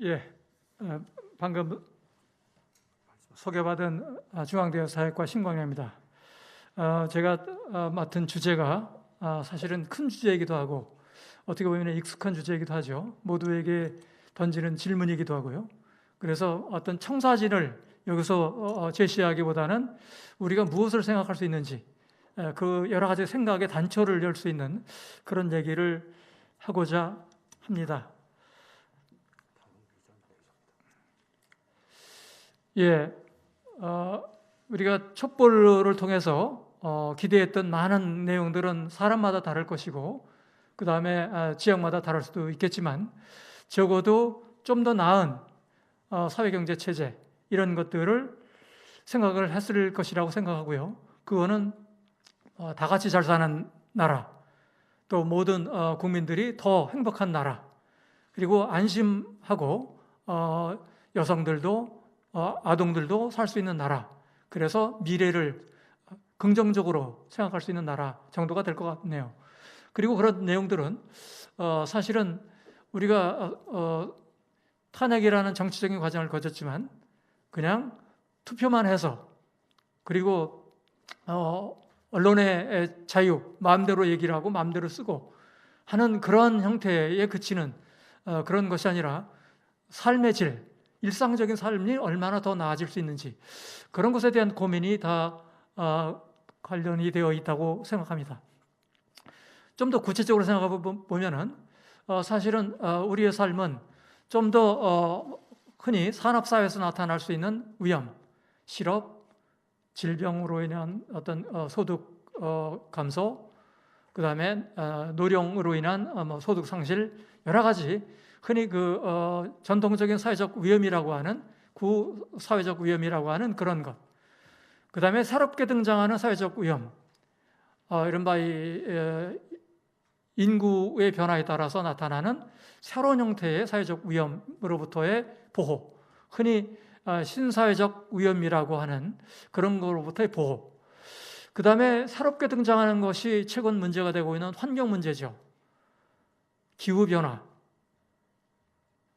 예, 방금 소개받은 중앙대학 사회과 신광래입니다. 제가 맡은 주제가 사실은 큰 주제이기도 하고 어떻게 보면 익숙한 주제이기도 하죠. 모두에게 던지는 질문이기도 하고요. 그래서 어떤 청사진을 여기서 제시하기보다는 우리가 무엇을 생각할 수 있는지 그 여러 가지 생각의 단초를 열 수 있는 그런 얘기를 하고자 합니다. 예, 우리가 촛불을 통해서 기대했던 많은 내용들은 사람마다 다를 것이고 그 다음에 지역마다 다를 수도 있겠지만 적어도 좀 더 나은 사회경제 체제 이런 것들을 생각을 했을 것이라고 생각하고요. 그거는 다 같이 잘 사는 나라, 또 모든 국민들이 더 행복한 나라, 그리고 안심하고 여성들도 아동들도 살 수 있는 나라, 그래서 미래를 긍정적으로 생각할 수 있는 나라 정도가 될 것 같네요. 그리고 그런 내용들은 사실은 우리가 탄핵이라는 정치적인 과정을 거쳤지만 그냥 투표만 해서 그리고 언론의 자유, 마음대로 얘기를 하고 마음대로 쓰고 하는 그런 형태에 그치는 그런 것이 아니라 삶의 질, 일상적인 삶이 얼마나 더 나아질 수 있는지 그런 것에 대한 고민이 다 관련이 되어 있다고 생각합니다. 좀 더 구체적으로 생각해 보면은 사실은 우리의 삶은 좀 더 흔히 산업사회에서 나타날 수 있는 위험, 실업, 질병으로 인한 어떤 소득 감소, 그 다음에 노령으로 인한 소득 상실, 여러 가지 흔히 그 전통적인 사회적 위험이라고 하는 구사회적 위험이라고 하는 그런 것, 그 다음에 새롭게 등장하는 사회적 위험, 이른바 인구의 변화에 따라서 나타나는 새로운 형태의 사회적 위험으로부터의 보호, 흔히 신사회적 위험이라고 하는 그런 것으로부터의 보호, 그 다음에 새롭게 등장하는 것이 최근 문제가 되고 있는 환경 문제죠. 기후변화,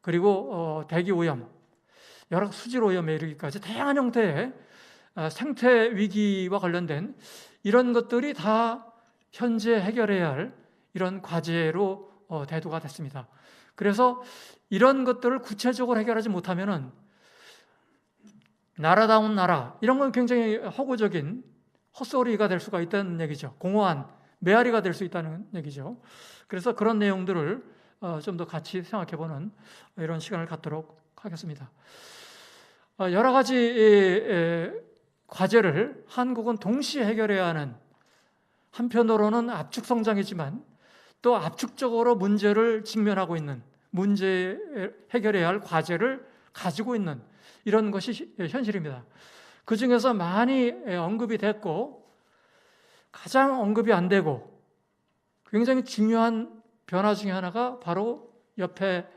그리고 대기오염, 여러 수질오염에 이르기까지 다양한 형태의 생태 위기와 관련된 이런 것들이 다 현재 해결해야 할 이런 과제로 대두가 됐습니다. 그래서 이런 것들을 구체적으로 해결하지 못하면은 나라다운 나라, 이런 건 굉장히 허구적인 헛소리가 될 수가 있다는 얘기죠. 공허한 메아리가 될 수 있다는 얘기죠. 그래서 그런 내용들을 좀 더 같이 생각해보는 이런 시간을 갖도록 하겠습니다. 여러 가지 과제를 한국은 동시에 해결해야 하는, 한편으로는 압축 성장이지만 또 압축적으로 문제를 직면하고 있는, 문제 해결해야 할 과제를 가지고 있는 이런 것이 현실입니다. 그 중에서 많이 언급이 됐고 가장 언급이 안 되고 굉장히 중요한 변화 중에 하나가 바로 옆에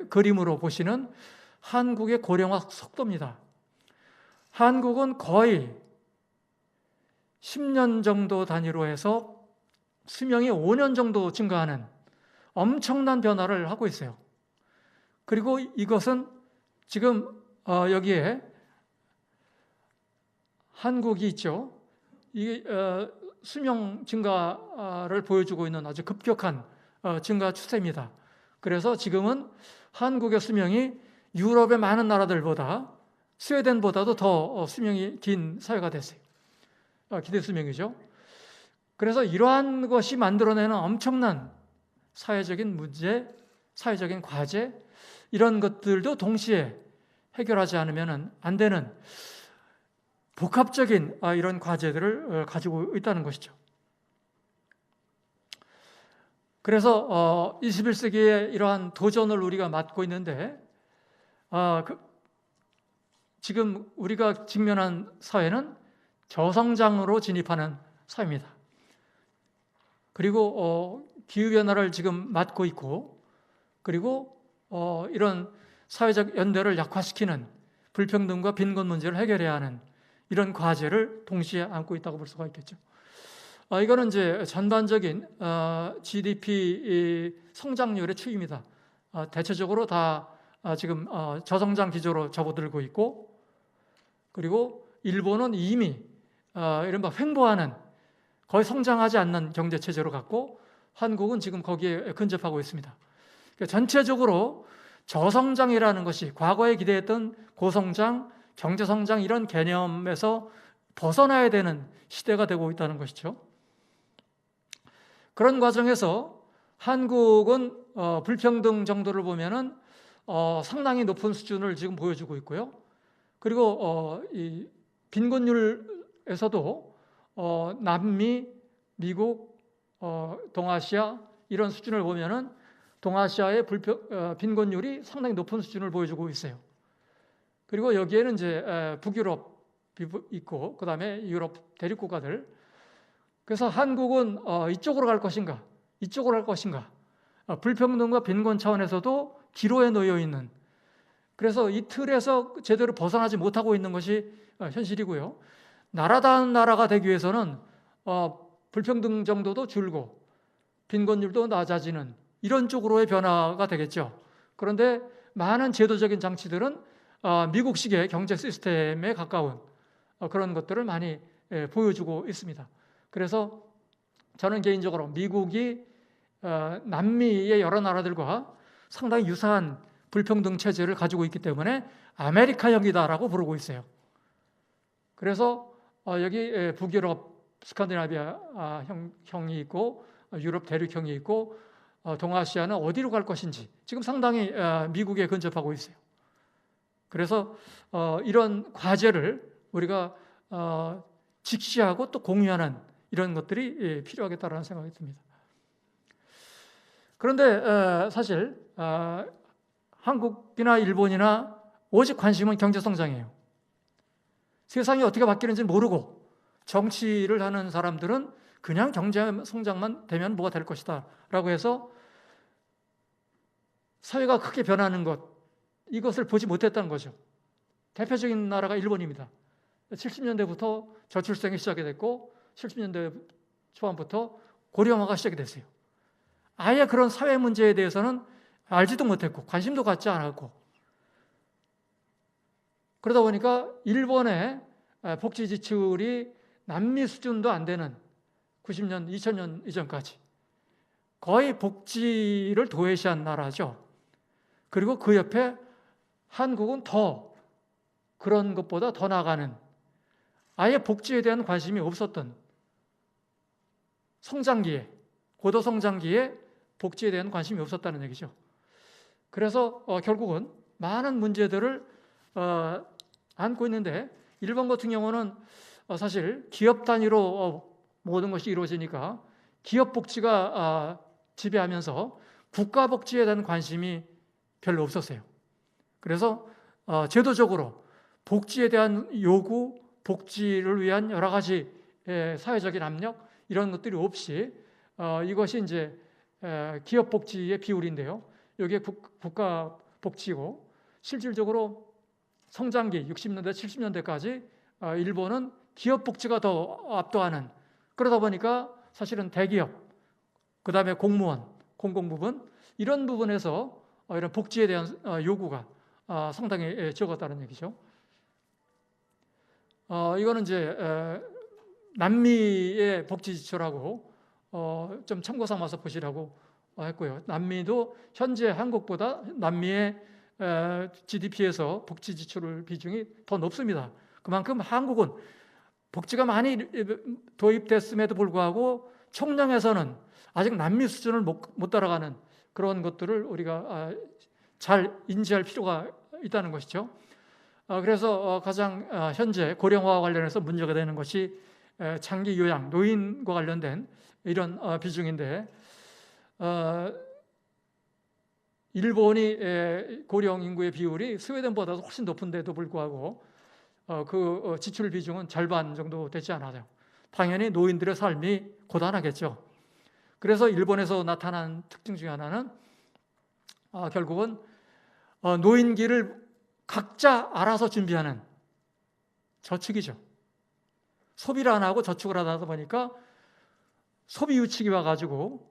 그림으로 보시는 한국의 고령화 속도입니다. 한국은 거의 10년 정도 단위로 해서 수명이 5년 정도 증가하는 엄청난 변화를 하고 있어요. 그리고 이것은 지금 여기에 한국이 있죠. 이게 수명 증가를 보여주고 있는 아주 급격한 증가 추세입니다. 그래서 지금은 한국의 수명이 유럽의 많은 나라들보다, 스웨덴보다도 더 수명이 긴 사회가 됐어요. 기대 수명이죠. 그래서 이러한 것이 만들어내는 엄청난 사회적인 문제, 사회적인 과제, 이런 것들도 동시에 해결하지 않으면 안 되는 복합적인 이런 과제들을 가지고 있다는 것이죠. 그래서 21세기에 이러한 도전을 우리가 맡고 있는데 지금 우리가 직면한 사회는 저성장으로 진입하는 사회입니다. 그리고 기후변화를 지금 맞고 있고, 그리고 이런 사회적 연대를 약화시키는 불평등과 빈곤 문제를 해결해야 하는 이런 과제를 동시에 안고 있다고 볼 수가 있겠죠. 이거는 이제 전반적인 GDP 성장률의 추이입니다. 대체적으로 다 지금 저성장 기조로 접어들고 있고, 그리고 일본은 이미 이른바 횡보하는, 거의 성장하지 않는 경제 체제로 갔고, 한국은 지금 거기에 근접하고 있습니다. 그러니까 전체적으로 저성장이라는 것이 과거에 기대했던 고성장, 경제성장 이런 개념에서 벗어나야 되는 시대가 되고 있다는 것이죠. 그런 과정에서 한국은 불평등 정도를 보면은 상당히 높은 수준을 지금 보여주고 있고요. 그리고 이 빈곤율에서도 남미, 미국, 동아시아 이런 수준을 보면은 동아시아의 빈곤율이 상당히 높은 수준을 보여주고 있어요. 그리고 여기에는 이제 북유럽 있고, 그 다음에 유럽 대륙국가들. 그래서 한국은 이쪽으로 갈 것인가, 이쪽으로 갈 것인가, 불평등과 빈곤 차원에서도 기로에 놓여 있는, 그래서 이 틀에서 제대로 벗어나지 못하고 있는 것이 현실이고요. 나라다운 나라가 되기 위해서는 불평등 정도도 줄고 빈곤율도 낮아지는 이런 쪽으로의 변화가 되겠죠. 그런데 많은 제도적인 장치들은 미국식의 경제 시스템에 가까운 그런 것들을 많이 보여주고 있습니다. 그래서 저는 개인적으로 미국이 남미의 여러 나라들과 상당히 유사한 불평등 체제를 가지고 있기 때문에 아메리카형이다라고 부르고 있어요. 그래서 여기 북유럽 스칸디나비아 형이 있고 유럽 대륙형이 있고 동아시아는 어디로 갈 것인지 지금 상당히 미국에 근접하고 있어요. 그래서 이런 과제를 우리가 직시하고 또 공유하는 이런 것들이 필요하겠다라는 생각이 듭니다. 그런데 사실 한국이나 일본이나 오직 관심은 경제 성장이에요. 세상이 어떻게 바뀌는지 모르고 정치를 하는 사람들은 그냥 경제 성장만 되면 뭐가 될 것이다 라고 해서 사회가 크게 변하는 것, 이것을 보지 못했다는 거죠. 대표적인 나라가 일본입니다. 70년대부터 저출생이 시작이 됐고 70년대 초반부터 고령화가 시작이 됐어요. 아예 그런 사회 문제에 대해서는 알지도 못했고 관심도 갖지 않았고, 그러다 보니까 일본의 복지 지출이 남미 수준도 안 되는 90년, 2000년 이전까지 거의 복지를 도외시한 나라죠. 그리고 그 옆에 한국은 더 그런 것보다 더 나아가는, 아예 복지에 대한 관심이 없었던 성장기에, 고도 성장기에 복지에 대한 관심이 없었다는 얘기죠. 그래서 결국은 많은 문제들을 안고 있는데, 일본 같은 경우는 사실 기업 단위로 모든 것이 이루어지니까 기업 복지가 지배하면서 국가 복지에 대한 관심이 별로 없었어요. 그래서 제도적으로 복지에 대한 요구, 복지를 위한 여러 가지 사회적인 압력 이런 것들이 없이 이것이 이제 기업 복지의 비율인데요. 이게 국가 복지고, 실질적으로 성장기 60년대, 70년대까지 일본은 기업 복지가 더 압도하는, 그러다 보니까 사실은 대기업, 그 다음에 공무원, 공공부문 이런 부분에서 이런 복지에 대한 요구가 상당히 적었다는 얘기죠. 이거는 이제 남미의 복지 지출하고 좀 참고 삼아서 보시라고 했고요. 남미도 현재 한국보다 남미의 GDP에서 복지 지출 비중이 더 높습니다. 그만큼 한국은 복지가 많이 도입됐음에도 불구하고 총량에서는 아직 남미 수준을 못 따라가는 그런 것들을 우리가 잘 인지할 필요가 있다는 것이죠. 그래서 가장 현재 고령화와 관련해서 문제가 되는 것이 장기 요양, 노인과 관련된 이런 비중인데, 일본이 고령 인구의 비율이 스웨덴보다도 훨씬 높은데도 불구하고 그 지출 비중은 절반 정도 되지 않아요. 당연히 노인들의 삶이 고단하겠죠. 그래서 일본에서 나타난 특징 중에 하나는 결국은 노인기를 각자 알아서 준비하는 저축이죠. 소비를 안 하고 저축을 하다 보니까 소비 유축이 와가지고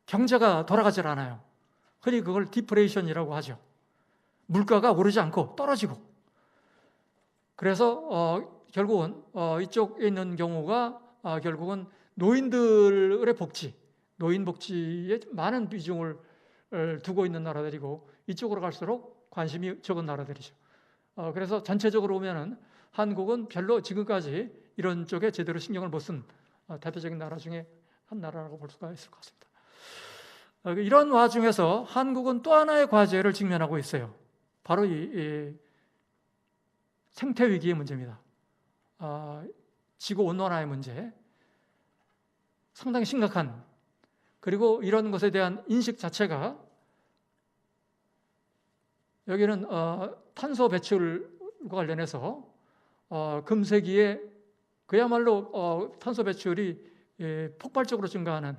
경제가 돌아가질 않아요. 흔히 그걸 디프레이션이라고 하죠. 물가가 오르지 않고 떨어지고, 그래서 결국은 이쪽에 있는 경우가 결국은 노인들의 복지, 노인 복지에 많은 비중을 두고 있는 나라들이고, 이쪽으로 갈수록 관심이 적은 나라들이죠. 그래서 전체적으로 보면은 한국은 별로 지금까지 이런 쪽에 제대로 신경을 못 쓴 대표적인 나라 중에 한 나라라고 볼 수가 있을 것 같습니다. 이런 와중에서 한국은 또 하나의 과제를 직면하고 있어요. 바로 이 생태 위기의 문제입니다. 지구 온난화의 문제, 상당히 심각한, 그리고 이런 것에 대한 인식 자체가, 여기는 탄소 배출과 관련해서 금세기에 그야말로 탄소 배출이 폭발적으로 증가하는,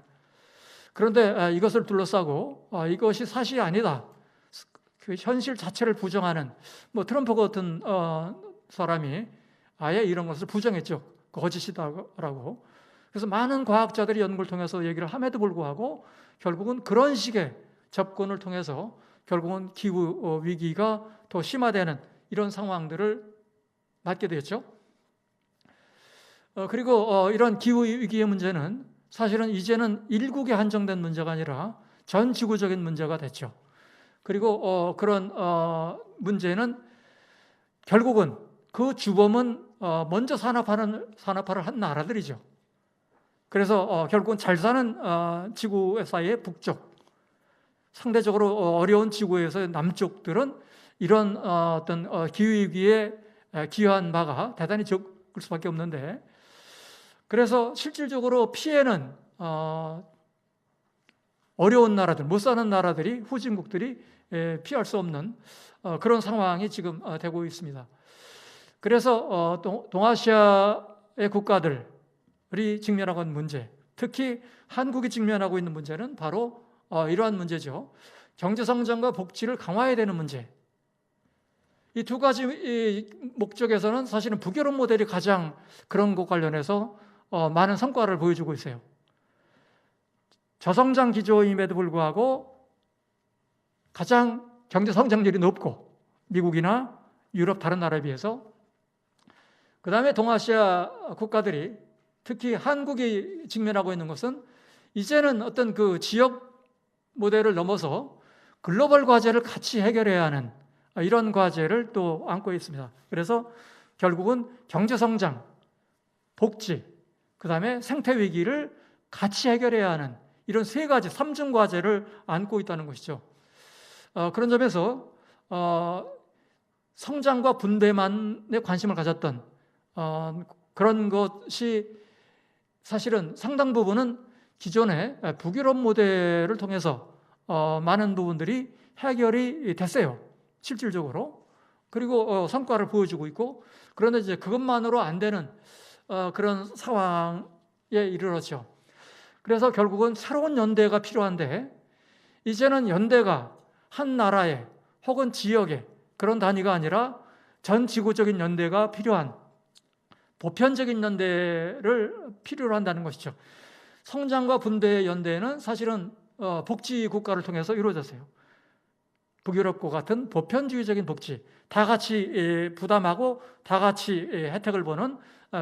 그런데 이것을 둘러싸고 이것이 사실이 아니다, 그 현실 자체를 부정하는 트럼프 같은 사람이 아예 이런 것을 부정했죠. 거짓이다라고. 그래서 많은 과학자들이 연구를 통해서 얘기를 함에도 불구하고 결국은 그런 식의 접근을 통해서 결국은 기후 위기가 더 심화되는 이런 상황들을 맞게 되었죠. 그리고 이런 기후 위기의 문제는 사실은 이제는 일국에 한정된 문제가 아니라 전 지구적인 문제가 됐죠. 그리고 그런 문제는 결국은 그 주범은 먼저 산업화를 한 나라들이죠. 그래서 결국은 잘 사는 지구 사이의 북쪽, 상대적으로 어려운 지구에서 남쪽들은 이런 어떤 기후위기에 기여한 바가 대단히 적을 수밖에 없는데, 그래서 실질적으로 피해는 어려운 나라들, 못 사는 나라들이, 후진국들이 피할 수 없는 그런 상황이 지금 되고 있습니다. 그래서 동아시아의 국가들이 직면하고 있는 문제, 특히 한국이 직면하고 있는 문제는 바로 이러한 문제죠. 경제성장과 복지를 강화해야 되는 문제. 이 두 가지 목적에서는 사실은 북유럽 모델이 가장 그런 것 관련해서 많은 성과를 보여주고 있어요. 저성장 기조임에도 불구하고 가장 경제 성장률이 높고, 미국이나 유럽 다른 나라에 비해서. 그 다음에 동아시아 국가들이, 특히 한국이 직면하고 있는 것은 이제는 어떤 그 지역 모델을 넘어서 글로벌 과제를 같이 해결해야 하는 이런 과제를 또 안고 있습니다. 그래서 결국은 경제 성장, 복지, 그 다음에 생태 위기를 같이 해결해야 하는 이런 세 가지, 삼중 과제를 안고 있다는 것이죠. 그런 점에서 성장과 분배만에 관심을 가졌던 그런 것이 사실은 상당 부분은 기존의 북유럽 모델을 통해서 많은 부분들이 해결이 됐어요. 실질적으로. 그리고 성과를 보여주고 있고, 그런데 이제 그것만으로 안 되는 그런 상황에 이르렀죠. 그래서 결국은 새로운 연대가 필요한데, 이제는 연대가 한 나라에 혹은 지역에 그런 단위가 아니라 전 지구적인 연대가 필요한, 보편적인 연대를 필요로 한다는 것이죠. 성장과 분배의 연대는 사실은 복지 국가를 통해서 이루어졌어요. 북유럽과 같은 보편주의적인 복지, 다 같이 부담하고 다 같이 혜택을 보는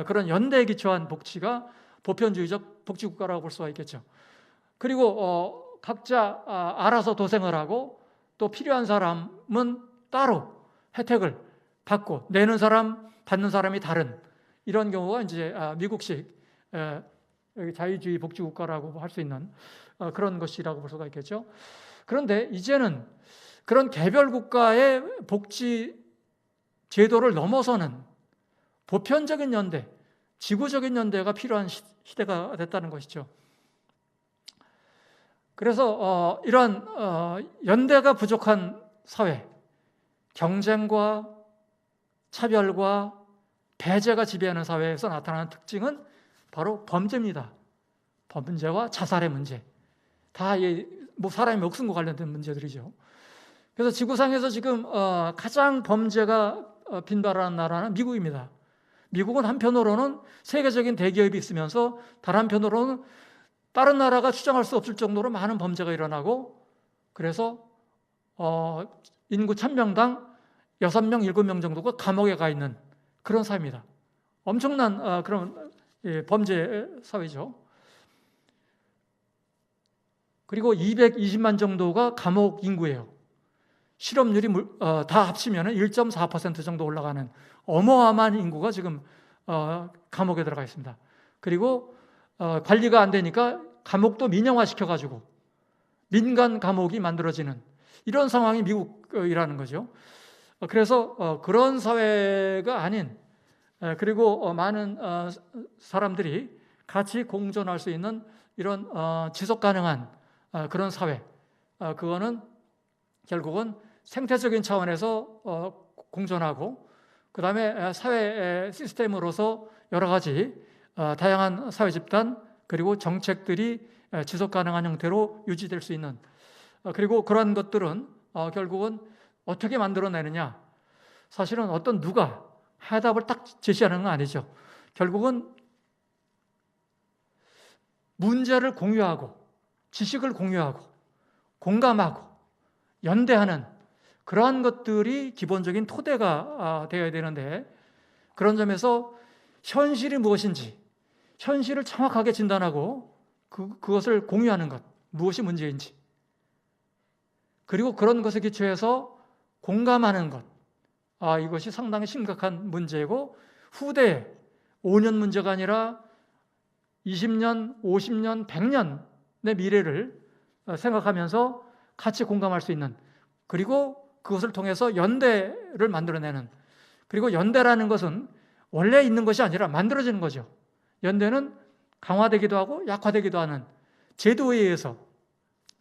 그런 연대에 기초한 복지가 보편주의적 복지국가라고 볼 수가 있겠죠. 그리고 각자 알아서 도생을 하고, 또 필요한 사람은 따로 혜택을 받고, 내는 사람, 받는 사람이 다른 이런 경우가 이제 미국식 자유주의 복지국가라고 할 수 있는 그런 것이라고 볼 수가 있겠죠. 그런데 이제는 그런 개별 국가의 복지 제도를 넘어서는 보편적인 연대, 지구적인 연대가 필요한 시대가 됐다는 것이죠. 그래서 이러한 연대가 부족한 사회, 경쟁과 차별과 배제가 지배하는 사회에서 나타나는 특징은 바로 범죄입니다. 범죄와 자살의 문제, 다 사람의 목숨과 관련된 문제들이죠. 그래서 지구상에서 지금 가장 범죄가 빈발하는 나라는 미국입니다. 미국은 한편으로는 세계적인 대기업이 있으면서 다른 한편으로는 다른 나라가 추정할 수 없을 정도로 많은 범죄가 일어나고, 그래서 인구 1000명당 6명, 7명 정도가 감옥에 가 있는 그런 사회입니다. 엄청난 그런 범죄 사회죠. 그리고 220만 정도가 감옥 인구예요. 실업률이 다 합치면 1.4% 정도 올라가는 어마어마한 인구가 지금 감옥에 들어가 있습니다. 그리고 관리가 안 되니까 감옥도 민영화시켜가지고 민간 감옥이 만들어지는 이런 상황이 미국이라는 거죠. 그래서 그런 사회가 아닌, 그리고 많은 사람들이 같이 공존할 수 있는 이런 지속 가능한 그런 사회, 그거는 결국은 생태적인 차원에서 공존하고, 그 다음에 사회 시스템으로서 여러 가지 다양한 사회 집단 그리고 정책들이 지속 가능한 형태로 유지될 수 있는, 그리고 그런 것들은 결국은 어떻게 만들어내느냐, 사실은 어떤 누가 해답을 딱 제시하는 건 아니죠. 결국은 문제를 공유하고 지식을 공유하고 공감하고 연대하는 그러한 것들이 기본적인 토대가 되어야 되는데, 그런 점에서 현실이 무엇인지 현실을 정확하게 진단하고 그것을 공유하는 것, 무엇이 문제인지, 그리고 그런 것에 기초해서 공감하는 것, 이것이 상당히 심각한 문제고, 후대에 5년 문제가 아니라 20년, 50년, 100년의 미래를 생각하면서 같이 공감할 수 있는, 그리고 그것을 통해서 연대를 만들어내는, 그리고 연대라는 것은 원래 있는 것이 아니라 만들어지는 거죠. 연대는 강화되기도 하고 약화되기도 하는 제도에 의해서,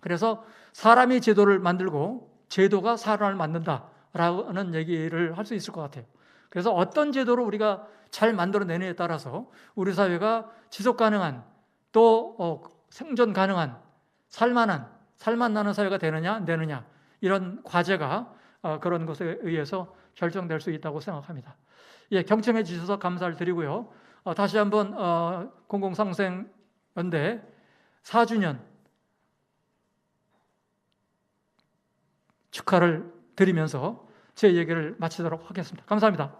그래서 사람이 제도를 만들고 제도가 사람을 만든다라는 얘기를 할 수 있을 것 같아요. 그래서 어떤 제도를 우리가 잘 만들어내느냐에 따라서 우리 사회가 지속 가능한, 또 생존 가능한, 살만나는 사회가 되느냐 안 되느냐, 이런 과제가 그런 것에 의해서 결정될 수 있다고 생각합니다. 경청해 주셔서 감사를 드리고요. 다시 한번 공공상생연대 4주년 축하를 드리면서 제 얘기를 마치도록 하겠습니다. 감사합니다.